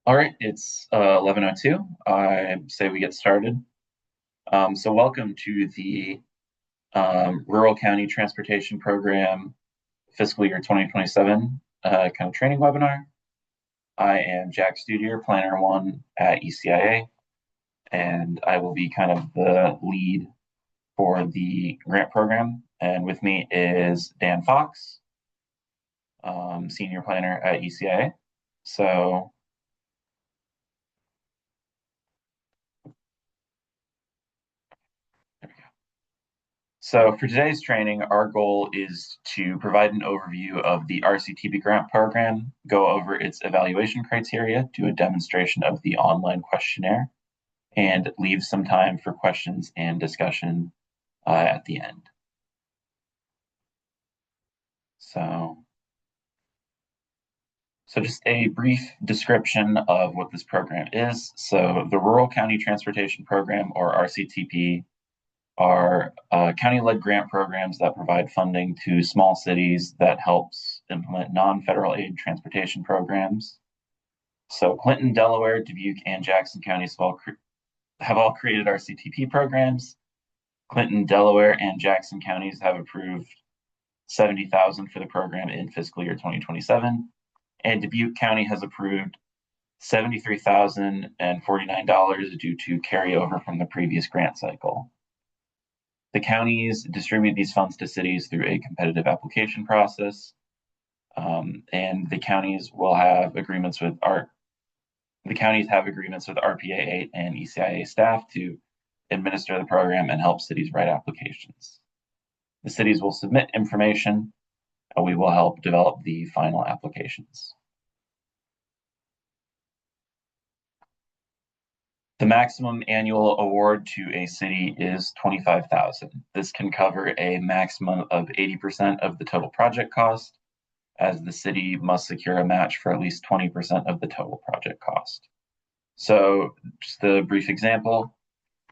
All right, it's 11:02. I say we get started. So welcome to the Rural County Transportation Program Fiscal Year 2027 kind of training webinar. I am Jack Studier, Planner 1 at ECIA, and I will be kind of the lead for the grant program. And with me is Dan Fox, Senior Planner at ECIA. So So for today's training, our goal is to provide an overview of the RCTP grant program, go over its evaluation criteria, do a demonstration of the online questionnaire, and leave some time for questions and discussion at the end. So just a brief description of what this program is. So the Rural County Transportation Program, or RCTP, are county-led grant programs that provide funding to small cities that helps implement non-federal aid transportation programs. So Clinton, Delaware, Dubuque, and Jackson counties have all created RCTP programs. Clinton, Delaware, and Jackson counties have approved $70,000 for the program in fiscal year 2027, and Dubuque County has approved $73,049 due to carryover from the previous grant cycle. The counties distribute these funds to cities through a competitive application process, and the counties have agreements with RPA 8 and ECIA staff to administer the program and help cities write applications. The cities will submit information, and we will help develop the final applications. The maximum annual award to a city is $25,000. This can cover a maximum of 80% of the total project cost, as the city must secure a match for at least 20% of the total project cost. So just a brief example,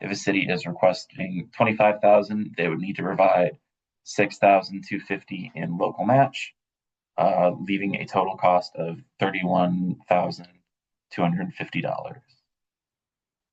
if a city is requesting $25,000, they would need to provide $6,250 in local match, leaving a total cost of $31,250.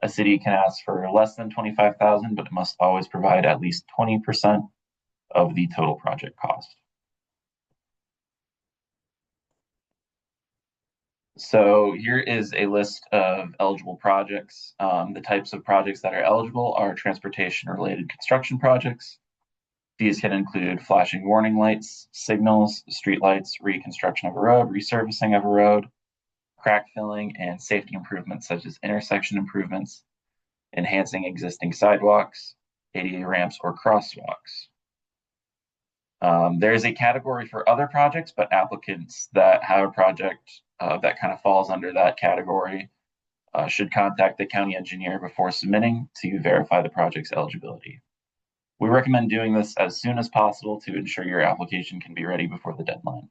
A city can ask for less than $25,000, but it must always provide at least 20% of the total project cost. So here is a list of eligible projects. The types of projects that are eligible are transportation-related construction projects. These can include flashing warning lights, signals, streetlights, reconstruction of a road, resurfacing of a road, crack filling, and safety improvements such as intersection improvements, enhancing existing sidewalks, ADA ramps, or crosswalks. There is a category for other projects, but applicants that have a project that kind of falls under that category should contact the county engineer before submitting to verify the project's eligibility. We recommend doing this as soon as possible to ensure your application can be ready before the deadline.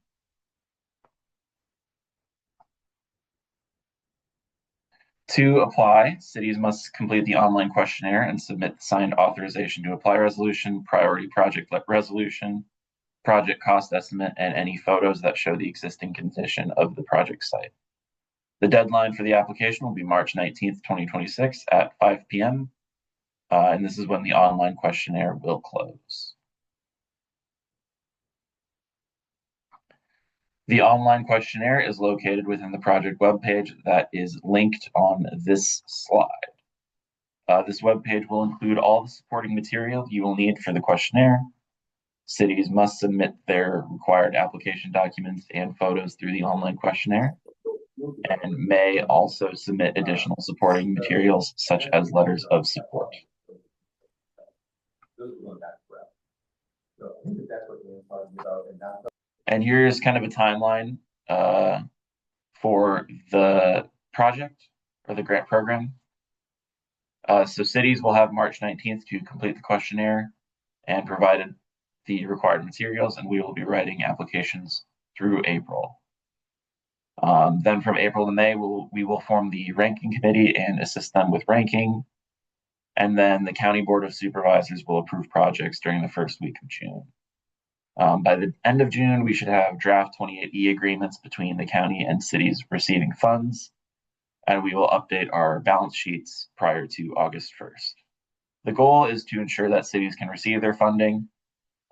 To apply, cities must complete the online questionnaire and submit the signed authorization to apply resolution, priority project resolution, project cost estimate, and any photos that show the existing condition of the project site. The deadline for the application will be March 19th, 2026 at 5 p.m. And this is when the online questionnaire will close. The online questionnaire is located within the project webpage that is linked on this slide. This webpage will include all the supporting material you will need for the questionnaire. Cities must submit their required application documents and photos through the online questionnaire, and may also submit additional supporting materials such as letters of support. And here's kind of a timeline for the project or the grant program. So cities will have March 19th to complete the questionnaire and provided the required materials, and we will be writing applications through April. Then from April to May, we will form the ranking committee and assist them with ranking. And then the County Board of Supervisors will approve projects during the first week of June. By the end of June, we should have draft 28E agreements between the county and cities receiving funds. and we will update our balance sheets prior to August 1st. The goal is to ensure that cities can receive their funding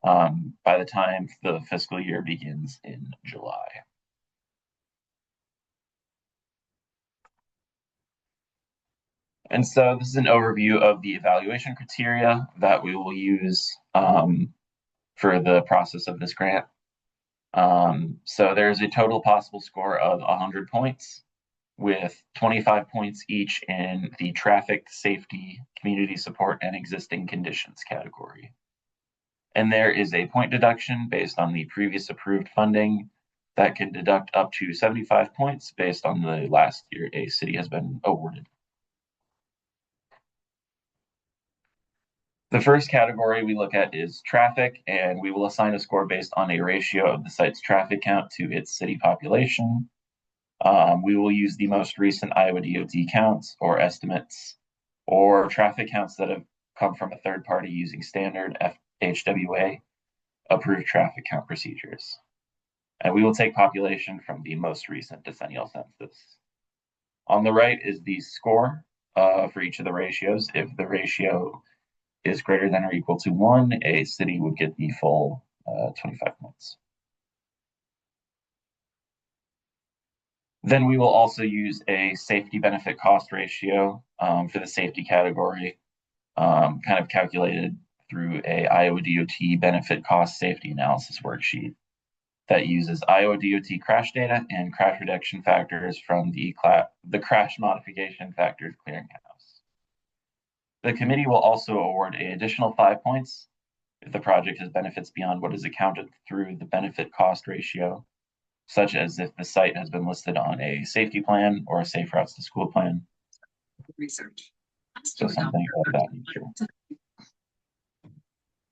by the time the fiscal year begins in July. And so this is an overview of the evaluation criteria that we will use for the process of this grant. So there's a total possible score of 100 points, with 25 points each in the traffic, safety, community support, and existing conditions category. And there is a point deduction based on the previous approved funding that can deduct up to 75 points based on the last year a city has been awarded. The first category we look at is traffic, and we will assign a score based on a ratio of the site's traffic count to its city population. We will use the most recent Iowa DOT counts or estimates or traffic counts that have come from a third party using standard FHWA approved traffic count procedures. And we will take population from the most recent decennial census. On the right is the score for each of the ratios. If the ratio is greater than or equal to 1, a city would get the full 25 points. Then we will also use a safety benefit cost ratio for the safety category, kind of calculated through a Iowa DOT benefit cost safety analysis worksheet that uses Iowa DOT crash data and crash reduction factors from the crash modification factors clearinghouse. The committee will also award an additional 5 points if the project has benefits beyond what is accounted through the benefit cost ratio, such as if the site has been listed on a safety plan or a safe routes to school plan. Research. So something of that nature.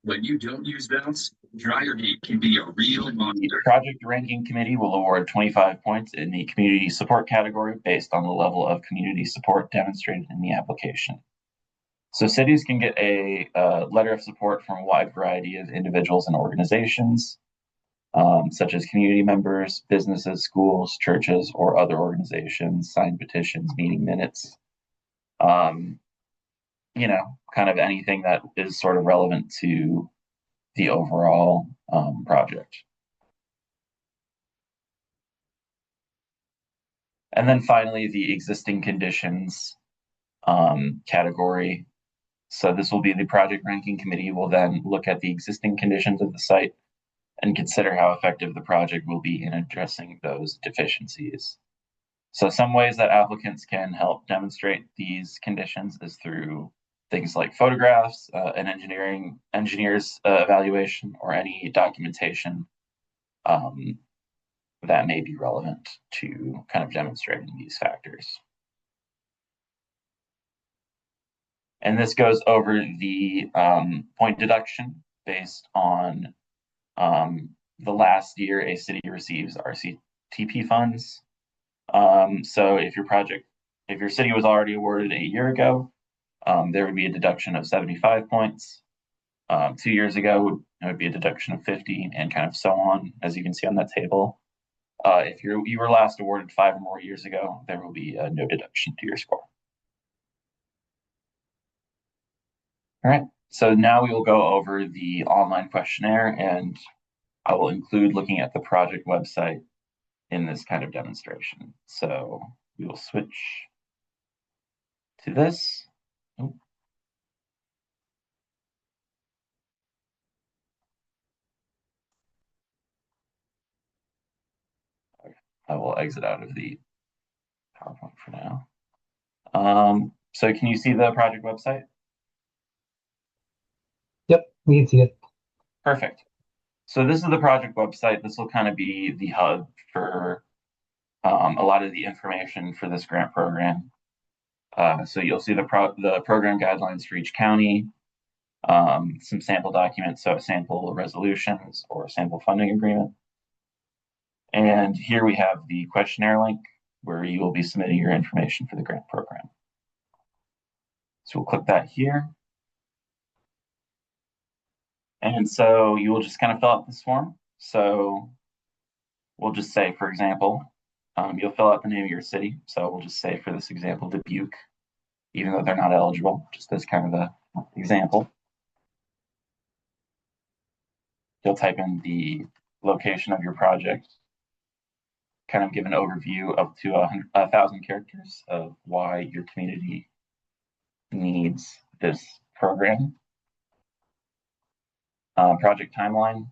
When you don't use belts, dryer heat can be a real monster. The project ranking committee will award 25 points in the community support category based on the level of community support demonstrated in the application. So cities can get a letter of support from a wide variety of individuals and organizations, such as community members, businesses, schools, churches, or other organizations, signed petitions, meeting minutes, kind of anything that is sort of relevant to the overall project. And then finally, the existing conditions category. So this will be the project ranking committee will then look at the existing conditions of the site and consider how effective the project will be in addressing those deficiencies. So some ways that applicants can help demonstrate these conditions is through things like photographs, an engineer's evaluation, or any documentation that may be relevant to kind of demonstrating these factors. And this goes over the point deduction based on the last year a city receives RCTP funds. So if your city was already awarded a year ago, there would be a deduction of 75 points. 2 years ago, it would be a deduction of 50, and kind of so on, as you can see on that table. If you were last awarded 5 or more years ago, there will be no deduction to your score. All right, so now we will go over the online questionnaire, and I will include looking at the project website in this kind of demonstration. So we will switch to this. Oh. I will exit out of the PowerPoint for now. So can you see the project website? Yep, we can see it. Perfect. So this is the project website. This will kind of be the hub for a lot of the information for this grant program. So you'll see the program guidelines for each county, some sample documents, so sample resolutions or sample funding agreement. And here we have the questionnaire link where you will be submitting your information for the grant program. So we'll click that here. And so you will just kind of fill out this form. So we'll just say, for example, You'll fill out the name of your city. So we'll just say for this example, Dubuque, even though they're not eligible, just as kind of a example. You'll type in the location of your project, kind of give an overview up to 1,000 characters of why your community needs this program. Project timeline,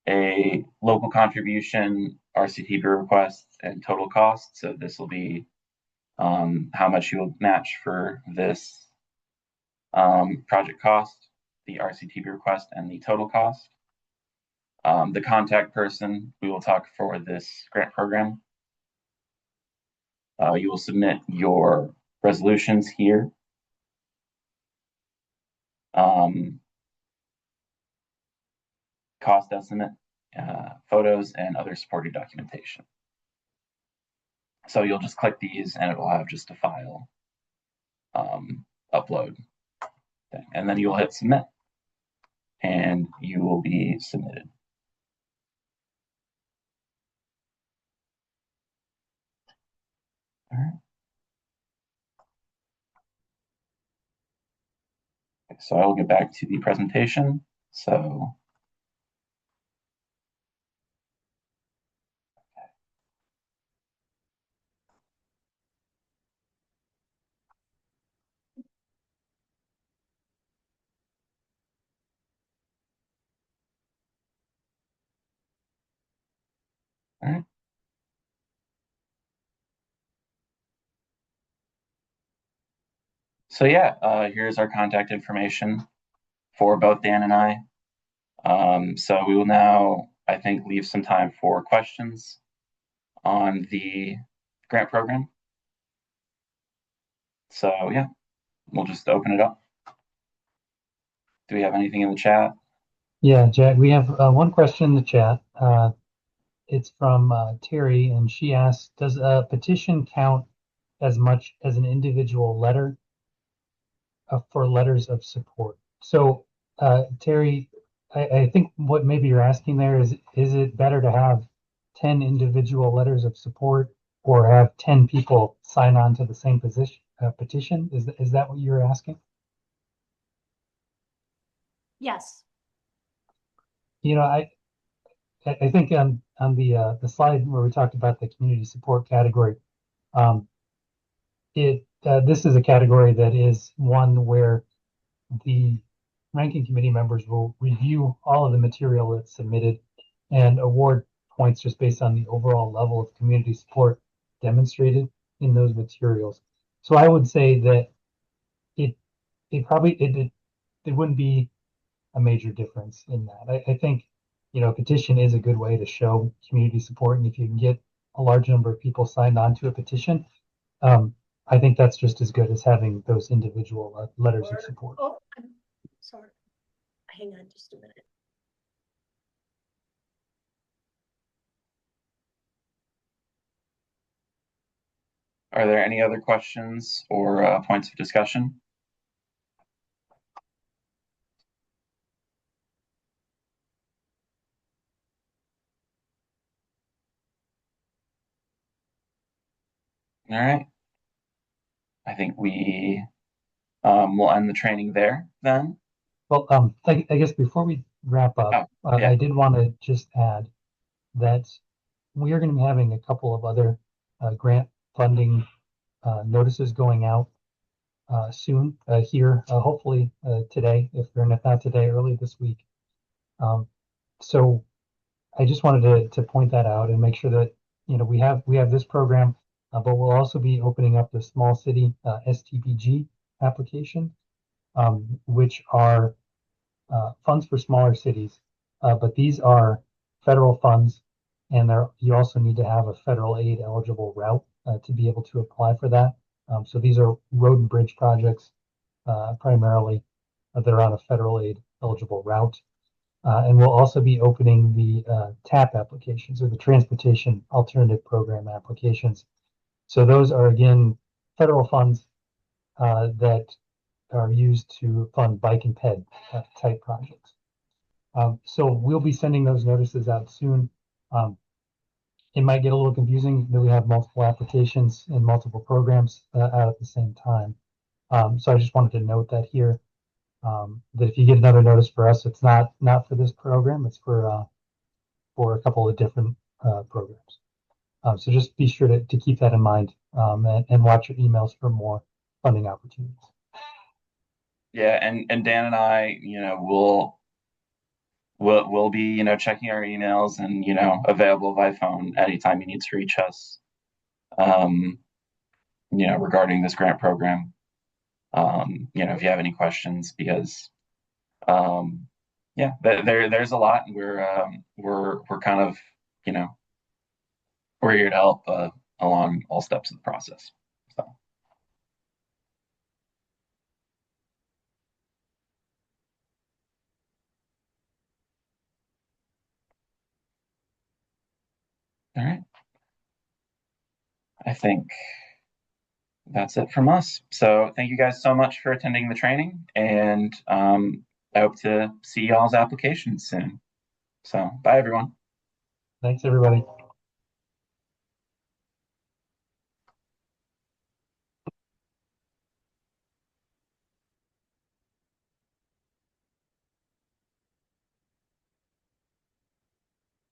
a local contribution, RCTP request, and total cost. So this will be how much you will match for this project cost, the RCTP request, and the total cost. The contact person we will talk for this grant program. You will submit your resolutions here. Cost estimate, photos, and other supporting documentation. So you'll just click these and it will have just a file upload thing. And then you'll hit submit and you will be submitted. All right. Okay, so I will get back to the presentation. So all right. So yeah, here's our contact information for both Dan and I. So we will now, I think, leave some time for questions on the grant program. So yeah, we'll just open it up. Do we have anything in the chat? Yeah, Jack, we have one question in the chat. It's from Terry, and she asks, does a petition count as much as an individual letter for letters of support? So, Terry, I think what maybe you're asking there is it better to have 10 individual letters of support or have 10 people sign on to the same petition? Is that what you're asking? Yes. You know, I think on the slide where we talked about the community support category, this is a category that is one where the ranking committee members will review all of the material that's submitted and award points just based on the overall level of community support demonstrated in those materials. So I would say that it wouldn't be a major difference in that. I think, a petition is a good way to show community support. And if you can get a large number of people signed on to a petition, I think that's just as good as having those individual letters of support. Oh, I'm sorry. Hang on just a minute. Are there any other questions or points of discussion? All right. I think we will end the training there then. Well, I guess before we wrap up, yeah. I did want to just add that we are going to be having a couple of other grant funding notices going out soon here, hopefully today, if not today, early this week. So I just wanted to point that out and make sure that we have this program, but we'll also be opening up the small city STPG application, which are funds for smaller cities, but these are federal funds, and you also need to have a federal aid eligible route to be able to apply for that. So these are road and bridge projects primarily that are on a federal aid eligible route. And we'll also be opening the TAP applications, or the Transportation Alternative Program applications. So those are, again, federal funds that are used to fund bike and ped type projects. So we'll be sending those notices out soon. It might get a little confusing that we have multiple applications and multiple programs out at the same time. So I just wanted to note that here, that if you get another notice for us, it's not for this program, it's for a couple of different programs. So just be sure to keep that in mind, and watch your emails for more funding opportunities. Yeah, and Dan and I, we'll be, checking our emails and, available by phone anytime you need to reach us, um, regarding this grant program. If you have any questions, because yeah, there's a lot, and we're kind of, you know, we're here to help along all steps of the process. So, all right. I think that's it from us. So thank you guys so much for attending the training, and I hope to see y'all's applications soon. So bye, everyone. Thanks, everybody.